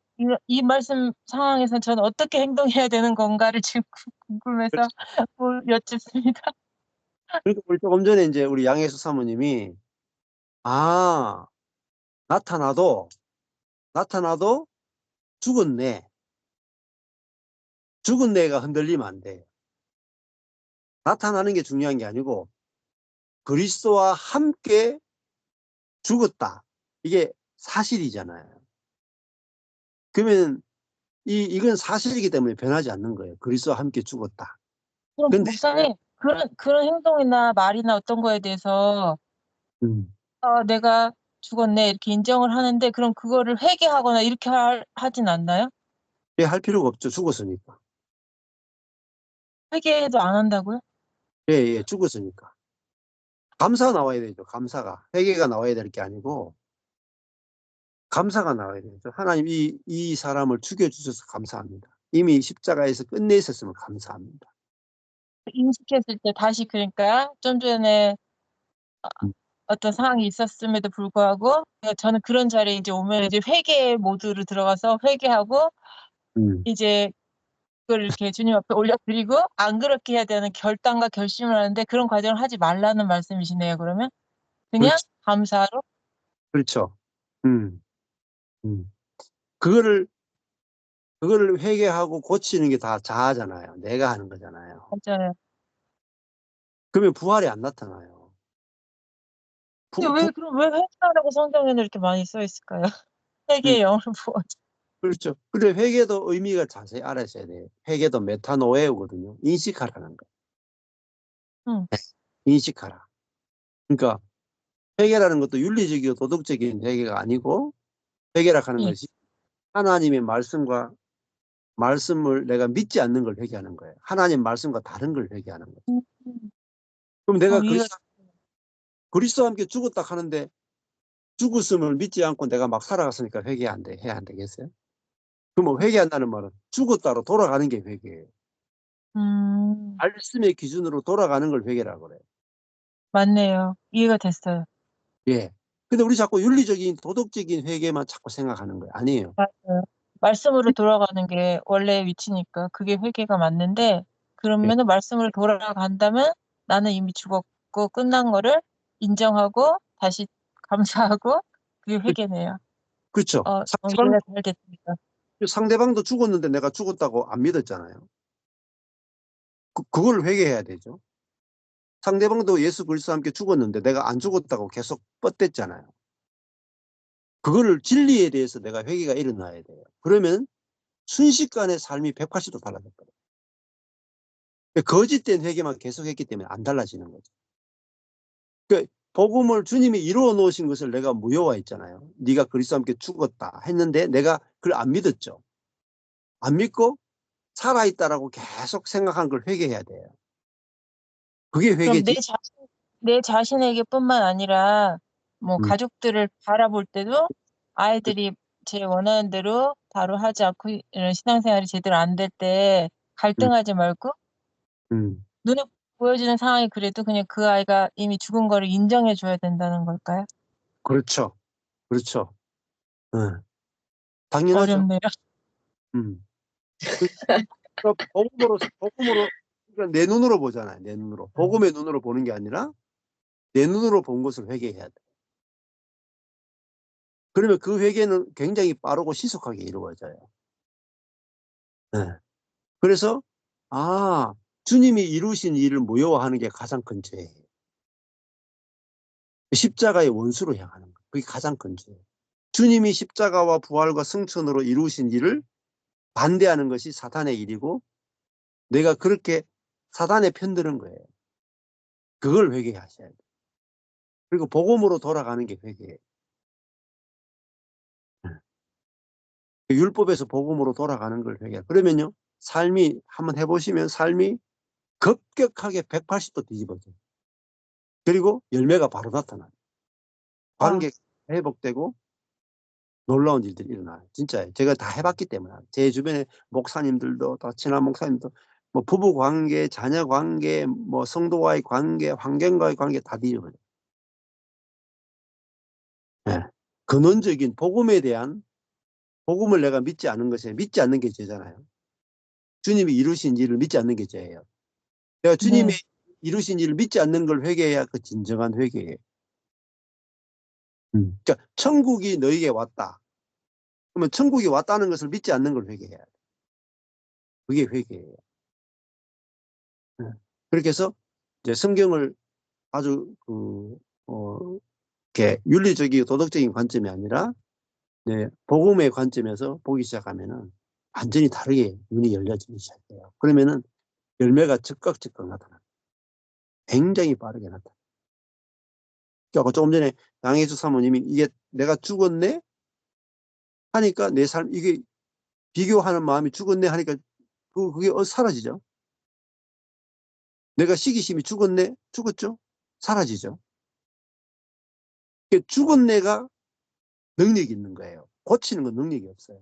이 말씀 상황에서 저는 어떻게 행동해야 되는 건가를 지금 궁금해서 여쭙습니다. 그러니까 우리 조금 전에 이제 우리 양혜수 사모님이 아 나타나도 죽었네. 죽은 내가 흔들리면 안 돼. 나타나는 게 중요한 게 아니고 그리스도와 함께 죽었다. 이게 사실이잖아요. 그러면 이건 사실이기 때문에 변하지 않는 거예요. 그리스도와 함께 죽었다. 그럼 근데 목사님 그런 행동이나 말이나 어떤 거에 대해서 내가 죽었네 이렇게 인정을 하는데 그럼 그거를 회개하거나 이렇게 하진 않나요? 할 필요가 없죠. 죽었으니까. 회개도 안 한다고요? 예, 죽었으니까. 감사가 나와야 되죠. 감사가. 회개가 나와야 될 게 아니고 감사가 나와야 되죠. 하나님 이 사람을 죽여주셔서 감사합니다. 이미 십자가에서 끝내셨으면 감사합니다. 인식했을 때 다시 그러니까 좀 전에 음. 어떤 상황이 있었음에도 불구하고 저는 그런 자리에 이제 오면 이제 회개 모드로 들어가서 회개하고 음. 이제 그걸 이렇게 주님 앞에 올려드리고 안 그렇게 해야 되는 결단과 결심을 하는데 그런 과정을 하지 말라는 말씀이시네요. 그러면 그냥 그렇죠. 감사로 그렇죠. 음, 음. 그거를 회개하고 고치는 게 다 자아잖아요. 내가 하는 거잖아요. 맞아요. 그러면 부활이 안 나타나요. 근데 왜 그럼 왜 회개하라고 성경에는 이렇게 많이 써 있을까요? 회개의 영을 부어. 그렇죠. 근데 회개도 의미가 자세히 알아셔야 돼요. 회개도 메타노에오거든요. 인식하라는 거. 응. 인식하라. 그러니까 회개라는 것도 윤리적이고 도덕적인 회개가 아니고 회개라 하는 예. 것이 하나님의 말씀을 내가 믿지 않는 걸 회개하는 거예요. 하나님 말씀과 다른 걸 회개하는 거예요. 그럼 내가 이해가 그리스도와 함께 죽었다 하는데 죽었음을 믿지 않고 내가 막 살아갔으니까 해야 안 되겠어요? 그럼 회개한다는 말은 죽었다로 돌아가는 게 회개예요. 말씀의 기준으로 돌아가는 걸 회개라고 그래요. 맞네요. 이해가 됐어요. 예. 근데 우리 자꾸 윤리적인 도덕적인 회개만 자꾸 생각하는 거예요. 아니에요. 맞아요. 말씀으로 돌아가는 게 원래의 위치니까 그게 회개가 맞는데 그러면은 말씀으로 돌아간다면 나는 이미 죽었고 끝난 거를 인정하고 다시 감사하고 그게 회개네요. 그렇죠. 이해가 잘 됐습니다. 상대방도 죽었는데 내가 죽었다고 안 믿었잖아요. 그걸 회개해야 되죠. 상대방도 예수 그리스도와 함께 죽었는데 내가 안 죽었다고 계속 뻗댔잖아요. 그거를 진리에 대해서 내가 회개가 일어나야 돼요. 그러면 순식간에 삶이 180도 달라졌거든요. 거짓된 회개만 계속했기 때문에 안 달라지는 거죠. 그러니까 복음을 주님이 이루어 놓으신 것을 내가 무효화했잖아요. 네가 그리스도와 함께 죽었다 했는데 내가 그걸 안 믿었죠. 안 믿고 살아있다라고 계속 생각한 걸 회개해야 돼요. 그게 그럼 회개지. 내 자신에게뿐만 아니라 뭐 가족들을 바라볼 때도 아이들이 제 원하는 대로 바로 하지 않고 이런 신앙생활이 제대로 안 될 때 갈등하지 말고 눈에 보여지는 상황이 그래도 그냥 그 아이가 이미 죽은 거를 인정해 줘야 된다는 걸까요? 그렇죠. 그렇죠. 당연하죠. 어렵네요. 그러니까 복음으로 그러니까 내 눈으로 보잖아요. 내 눈으로. 복음의 눈으로 보는 게 아니라 내 눈으로 본 것을 회개해야 돼. 그러면 그 회개는 굉장히 빠르고 신속하게 이루어져요. 네. 그래서 주님이 이루신 일을 무효화하는 게 가장 큰 죄예요. 십자가의 원수로 향하는 거. 그게 가장 큰 죄예요. 주님이 십자가와 부활과 승천으로 이루신 일을 반대하는 것이 사탄의 일이고 내가 그렇게 사탄에 편드는 거예요. 그걸 회개하셔야 돼요. 그리고 복음으로 돌아가는 게 회개예요. 율법에서 복음으로 돌아가는 걸 회개해요. 그러면요, 삶이 한번 해보시면 삶이 급격하게 180도 뒤집어져요. 그리고 열매가 바로 나타나요. 관계가 회복되고 놀라운 일들이 일어나요. 진짜예요. 제가 다 해봤기 때문에. 제 주변에 목사님들도 다 친한 목사님도 뭐 부부 관계, 자녀 관계, 뭐 성도와의 관계, 환경과의 관계 다 뒤집어져요. 네. 근원적인 복음에 대한 복음을 내가 믿지 않은 것에 믿지 않는 게 죄잖아요. 주님이 이루신 일을 믿지 않는 게 죄예요. 내가 주님이 이루신 일을 믿지 않는 걸 회개해야 그 진정한 회개예요. 그러니까 천국이 너에게 왔다. 그러면 천국이 왔다는 것을 믿지 않는 걸 회개해야 돼. 그게 회개예요. 그렇게 해서 이제 성경을 아주 이렇게 윤리적이고 도덕적인 관점이 아니라 복음의 관점에서 보기 시작하면은 완전히 다르게 눈이 열려지기 시작해요. 그러면은 열매가 즉각 나타나요. 굉장히 빠르게 나타나요. 그러니까 조금 전에 양혜수 사모님이 이게 내가 죽었네 하니까 내 삶 이게 비교하는 마음이 죽었네 하니까 그게 사라지죠. 내가 시기심이 죽었네 죽었죠. 사라지죠. 죽었네가 능력이 있는 거예요. 고치는 건 능력이 없어요.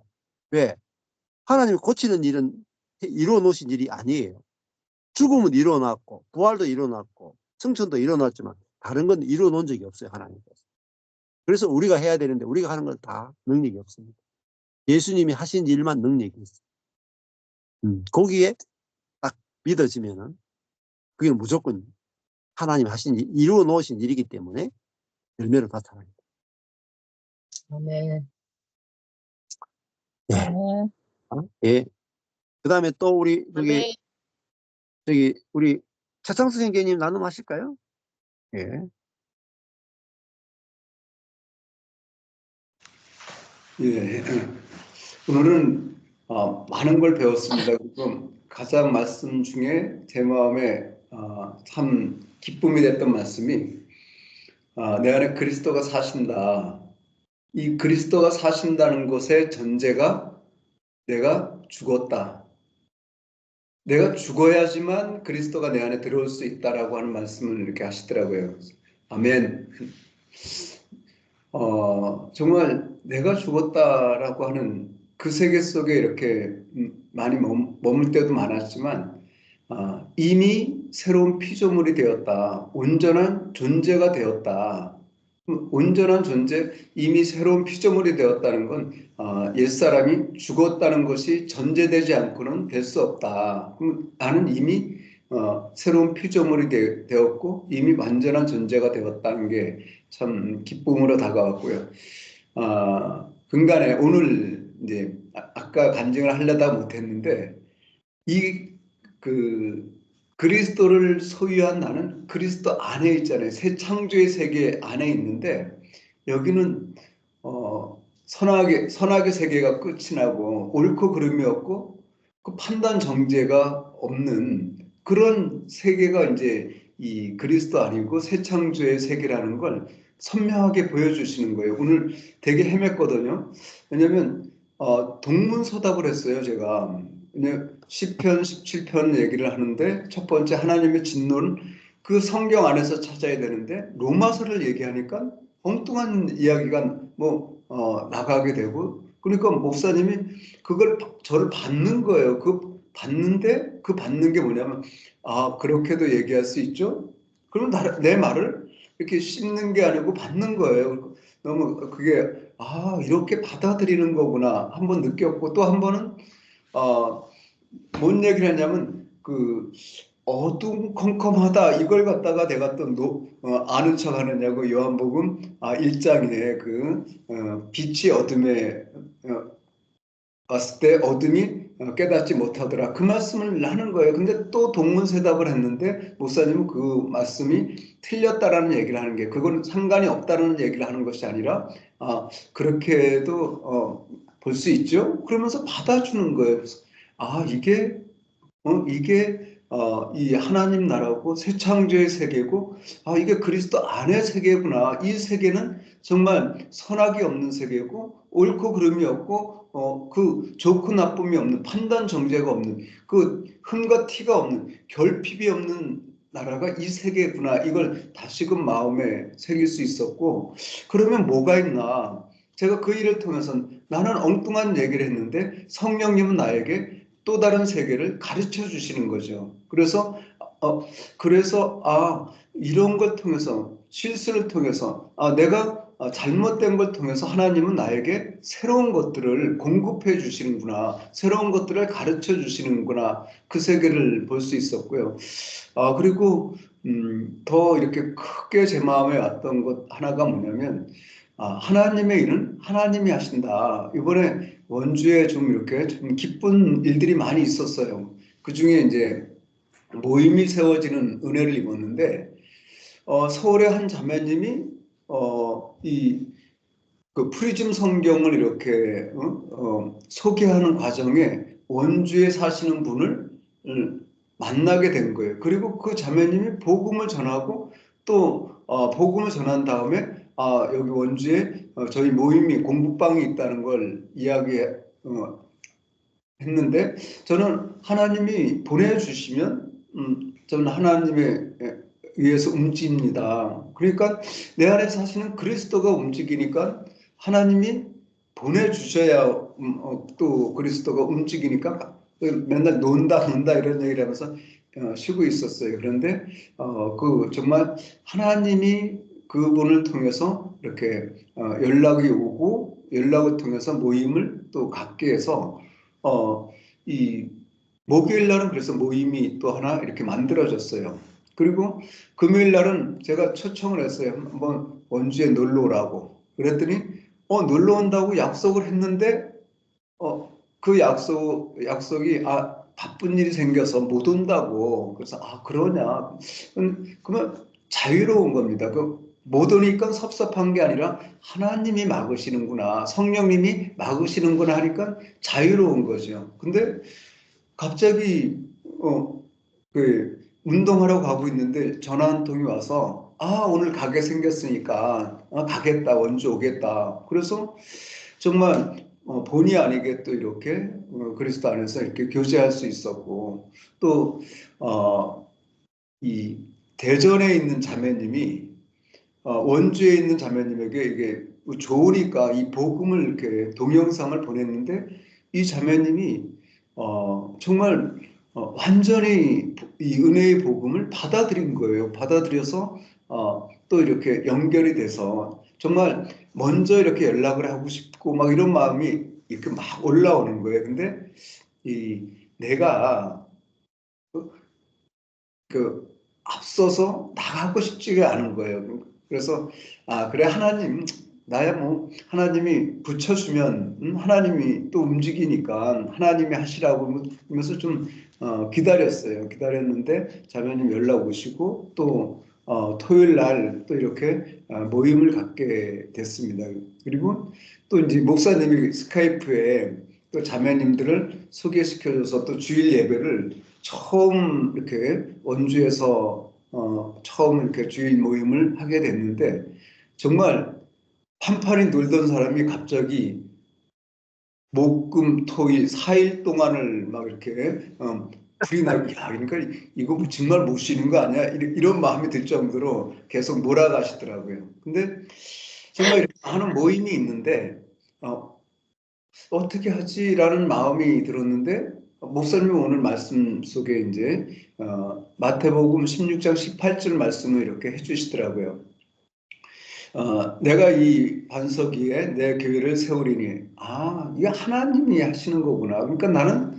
왜? 하나님이 고치는 일은 이루어 놓으신 일이 아니에요. 죽음은 일어났고 부활도 일어났고 승천도 일어났지만 다른 건 이루어 놓은 적이 없어요. 하나님께서. 그래서 우리가 해야 되는데 우리가 하는 건 다 능력이 없습니다. 예수님이 하신 일만 능력이 있어요. 거기에 딱 믿어지면은 그게 무조건 하나님 이루어 놓으신 일이기 때문에 열매를 나타납니다. 아멘. 예. 네. 예. 그 다음에 또 우리 아멘. 저기 우리 차창수 선생님 나눔하실까요? 예. 예. 오늘은 많은 걸 배웠습니다. 그럼 가장 말씀 중에 제 마음에 참 기쁨이 됐던 말씀이 내 안에 그리스도가 사신다. 이 그리스도가 사신다는 것의 전제가 내가 죽었다. 내가 죽어야지만 그리스도가 내 안에 들어올 수 있다라고 하는 말씀을 이렇게 하시더라고요. 아멘. 정말 내가 죽었다라고 하는 그 세계 속에 이렇게 많이 머물 때도 많았지만 이미 새로운 피조물이 되었다. 온전한 존재가 되었다. 온전한 존재, 이미 새로운 피조물이 되었다는 건 옛사람이 죽었다는 것이 전제되지 않고는 될 수 없다. 그럼 나는 이미 새로운 피조물이 되었고 이미 완전한 존재가 되었다는 게 참 기쁨으로 다가왔고요. 근간에 오늘 이제 아까 간증을 하려다 못했는데 그리스도를 소유한 나는 그리스도 안에 있잖아요. 새 창조의 세계 안에 있는데 여기는 선악의 세계가 끝이 나고 옳고 그름이 없고 그 판단 정죄가 없는 그런 세계가 이제 이 그리스도 아니고 새 창조의 세계라는 걸 선명하게 보여주시는 거예요. 오늘 되게 헤맸거든요. 왜냐하면 동문서답을 했어요. 제가 시편 17편 얘기를 하는데 첫 번째 하나님의 진노는 그 성경 안에서 찾아야 되는데 로마서를 얘기하니까 엉뚱한 이야기가 나가게 되고 그러니까 목사님이 그걸 저를 받는 거예요. 받는데 그 받는 게 뭐냐면 그렇게도 얘기할 수 있죠? 그럼 내 말을 이렇게 씹는 게 아니고 받는 거예요. 너무 그게 이렇게 받아들이는 거구나 한번 느꼈고 또 한 번은 뭔 얘기를 했냐면 어두컴컴하다 이걸 갖다가 내가 또 아는 척 하느냐고 요한복음 1장에 빛이 어둠에 왔을 때 어둠이 깨닫지 못하더라. 그 말씀을 하는 거예요. 근데 또 동문서답을 했는데 목사님은 그 말씀이 틀렸다라는 얘기를 하는 게 그건 상관이 없다는 얘기를 하는 것이 아니라 그렇게도 볼 수 있죠. 그러면서 받아주는 거예요. 이게 이 하나님 나라고 새 창조의 세계고 이게 그리스도 안의 세계구나. 이 세계는 정말 선악이 없는 세계고 옳고 그름이 없고 그 좋고 나쁨이 없는 판단 정죄가 없는 그 흠과 티가 없는 결핍이 없는 나라가 이 세계구나. 이걸 다시금 마음에 새길 수 있었고 그러면 뭐가 있나. 제가 그 일을 통해서 나는 엉뚱한 얘기를 했는데 성령님은 나에게 또 다른 세계를 가르쳐 주시는 거죠. 그래서 이런 걸 통해서 실수를 통해서 내가 잘못된 걸 통해서 하나님은 나에게 새로운 것들을 공급해 주시는구나. 새로운 것들을 가르쳐 주시는구나. 그 세계를 볼 수 있었고요. 그리고 더 이렇게 크게 제 마음에 왔던 것 하나가 뭐냐면 하나님의 일은 하나님이 하신다. 이번에 원주에 좀 이렇게 좀 기쁜 일들이 많이 있었어요. 그 중에 이제 모임이 세워지는 은혜를 입었는데 서울의 한 자매님이 그 프리즘 성경을 이렇게 소개하는 과정에 원주에 사시는 분을 만나게 된 거예요. 그리고 그 자매님이 복음을 전하고 또 복음을 전한 다음에 여기 원주에 저희 모임이 공부방이 있다는 걸 했는데 저는 하나님이 보내주시면 저는 하나님에 의해서 움직입니다. 그러니까 내 안에 사시는 그리스도가 움직이니까 하나님이 보내주셔야 또 그리스도가 움직이니까 맨날 논다 이런 얘기를 하면서 쉬고 있었어요. 그런데 정말 하나님이 그분을 통해서 이렇게 연락이 오고 연락을 통해서 모임을 또 갖게 해서 목요일 날은 그래서 모임이 또 하나 이렇게 만들어졌어요. 그리고 금요일 날은 제가 초청을 했어요. 한번 원주에 놀러 오라고. 그랬더니 놀러 온다고 약속을 했는데 그 약속이 바쁜 일이 생겨서 못 온다고. 그래서 그러냐. 그러면 자유로운 겁니다. 못 오니까 섭섭한 게 아니라 하나님이 막으시는구나. 성령님이 막으시는구나 하니까 자유로운 거죠. 근데 갑자기 그 운동하러 가고 있는데 전화 한 통이 와서 오늘 가게 생겼으니까 가겠다. 원주 오겠다. 그래서 정말 본의 아니게 또 이렇게 그리스도 안에서 이렇게 교제할 수 있었고 또 이 대전에 있는 자매님이 원주에 있는 자매님에게 이게 좋으니까 이 복음을 이렇게 동영상을 보냈는데 이 자매님이 정말 완전히 이 은혜의 복음을 받아들인 거예요. 받아들여서 또 이렇게 연결이 돼서 정말 먼저 이렇게 연락을 하고 싶고 막 이런 마음이 이렇게 막 올라오는 거예요. 근데 내가 앞서서 나가고 싶지가 않은 거예요. 그래서 그래 하나님 나야 뭐 하나님이 붙여주면 하나님이 또 움직이니까 하나님이 하시라고 하면서 좀 기다렸어요. 기다렸는데 자매님 연락 오시고 또 토요일 날 또 이렇게 모임을 갖게 됐습니다. 그리고 또 이제 목사님이 스카이프에 또 자매님들을 소개시켜줘서 또 주일 예배를 처음 이렇게 원주에서 처음 이렇게 주일 모임을 하게 됐는데 정말 판판이 놀던 사람이 갑자기 목금토일 4일 동안을 막 이렇게 불이 나고 그러니까 이거 뭐 정말 못 쉬는 거 아니야? 이런 마음이 들 정도로 계속 몰아가시더라고요. 근데 정말 이렇게 하는 모임이 있는데 어떻게 하지라는 마음이 들었는데 목사님이 오늘 말씀 속에 이제 마태복음 16장 18절 말씀을 이렇게 해주시더라고요. 내가 이 반석 위에 내 교회를 세우리니 이게 하나님이 하시는 거구나. 그러니까 나는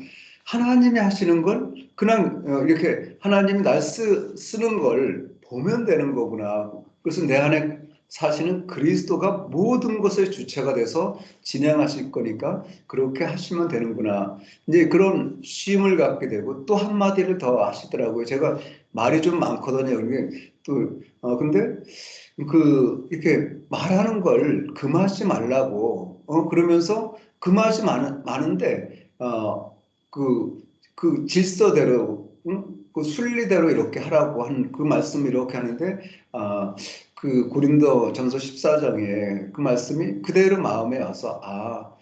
하나님이 하시는 걸 그냥 이렇게 하나님이 날 쓰는 걸 보면 되는 거구나. 그래서 내 안에 사실은 그리스도가 모든 것의 주체가 돼서 진행하실 거니까 그렇게 하시면 되는구나. 이제 그런 쉼을 갖게 되고 또 한마디를 더 하시더라고요. 제가 말이 좀 많거든요. 이게 또 근데 이렇게 말하는 걸 금하지 말라고 그러면서 금하지 많은데 그 질서대로 그 순리대로 이렇게 하라고 한 그 말씀을 이렇게 하는데 그 고린도 전서 14장에 그 말씀이 그대로 마음에 와서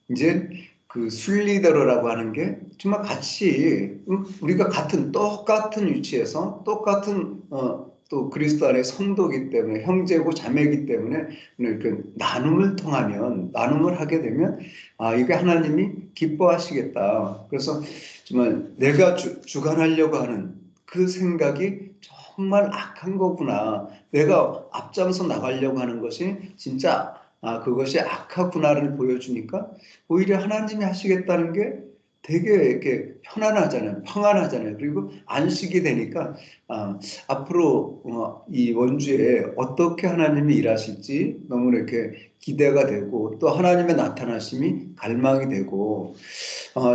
이제 그 순리대로라고 하는 게 정말 같이 우리가 똑같은 위치에서 똑같은 또 그리스도 안에 성도이기 때문에 형제고 자매이기 때문에 이렇게 나눔을 하게 되면 이게 하나님이 기뻐하시겠다. 그래서 정말 내가 주관하려고 하는 그 생각이 정말 악한 거구나. 내가 앞장서 나가려고 하는 것이 진짜 그것이 악하구나를 보여주니까 오히려 하나님이 하시겠다는 게 되게 이렇게 평안하잖아요. 그리고 안식이 되니까 앞으로 이 원주에 어떻게 하나님이 일하실지 너무 이렇게 기대가 되고 또 하나님의 나타나심이 갈망이 되고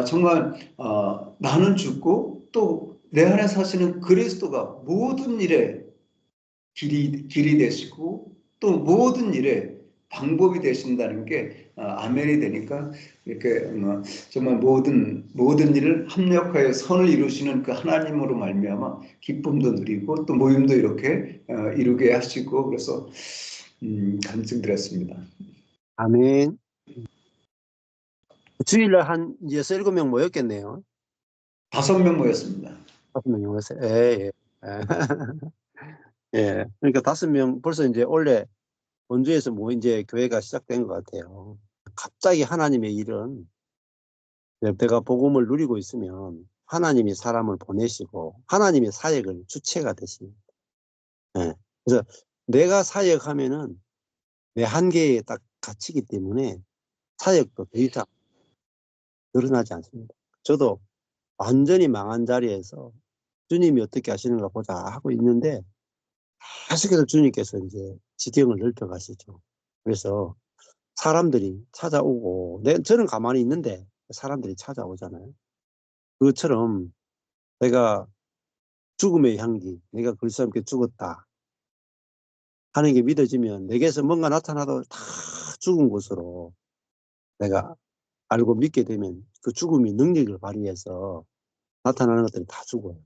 정말 나는 죽고 또 내 안에 사시는 그리스도가 모든 일에 길이 되시고 또 모든 일에 방법이 되신다는 게 아멘이 되니까 이렇게 정말 모든 일을 합력하여 선을 이루시는 그 하나님으로 말미암아 기쁨도 누리고 또 모임도 이렇게 이루게 하시고 그래서 간증드렸습니다. 아멘. 주일날 한 6-7명 모였겠네요. 5명 모였습니다. 5명 모였어요. 예. 예. 그러니까 5명 벌써 이제 원래 원주에서 이제 교회가 시작된 것 같아요. 갑자기 하나님의 일은 내가 복음을 누리고 있으면 하나님이 사람을 보내시고 하나님의 사역을 주체가 되십니다. 예. 그래서 내가 사역하면은 내 한계에 딱 갇히기 때문에 사역도 더 이상 늘어나지 않습니다. 저도 완전히 망한 자리에서 주님이 어떻게 하시는가 보자 하고 있는데 계속해서 주님께서 이제 지경을 넓혀 가시죠. 그래서 사람들이 찾아오고 저는 가만히 있는데 사람들이 찾아오잖아요. 그것처럼 내가 죽음의 향기, 내가 그리스도와 함께 죽었다 하는 게 믿어지면 내게서 뭔가 나타나도 다 죽은 것으로 내가 알고 믿게 되면 그 죽음이 능력을 발휘해서 나타나는 것들이 다 죽어요.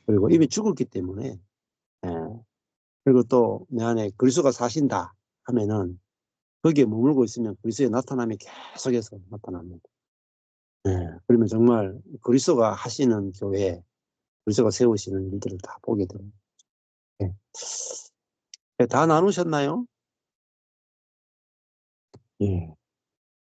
그리고 이미 죽었기 때문에 예. 그리고 또 내 안에 그리스도가 사신다 하면은 거기에 머물고 있으면 그리스도의 나타남이 계속해서 나타납니다. 예. 그러면 정말 그리스도가 하시는 교회, 그리스도가 세우시는 일들을 다 보게 됩니다. 예. 다 나누셨나요? 예.